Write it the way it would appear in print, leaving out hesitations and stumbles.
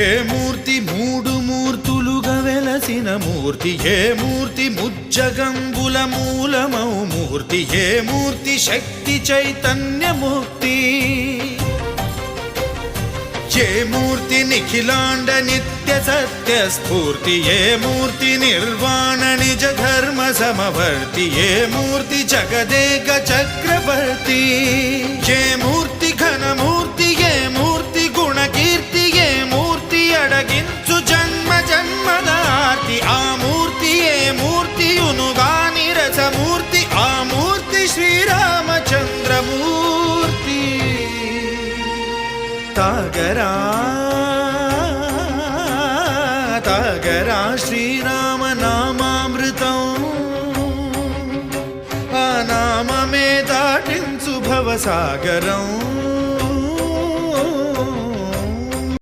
ఏ మూర్తి మూడు మూర్తులుగా వెలసిన మూర్తి, ఏ మూర్తి ముజ్జగంబుల మూలమౌ మూర్తి, ఏ మూర్తి శక్తి చైతన్యముక్తి, ఏ మూర్తి నిఖిలాండ నిత్య సత్య స్ఫూర్తి, ఏ మూర్తి నిర్వాణ నిజ ధర్మ సమవర్తి, ఏ మూర్తి జగదేక చక్రవర్తి, ఏ మూర్తి ఘనమూర్తి, ఏ మూర్తి గుణకీర్తి, ఏ మూర్తి అడగించు జన్మ జన్మదార్తి, ఆ మూర్తి ఏ మూర్తి ఉనుగాని రసమూర్తి, ఆ మూర్తి శ్రీరామచంద్రమూర్తి. తాగరా తాగరా శ్రీరామ నామామృతం, ఆ నామమే దాటించు భవసాగరం.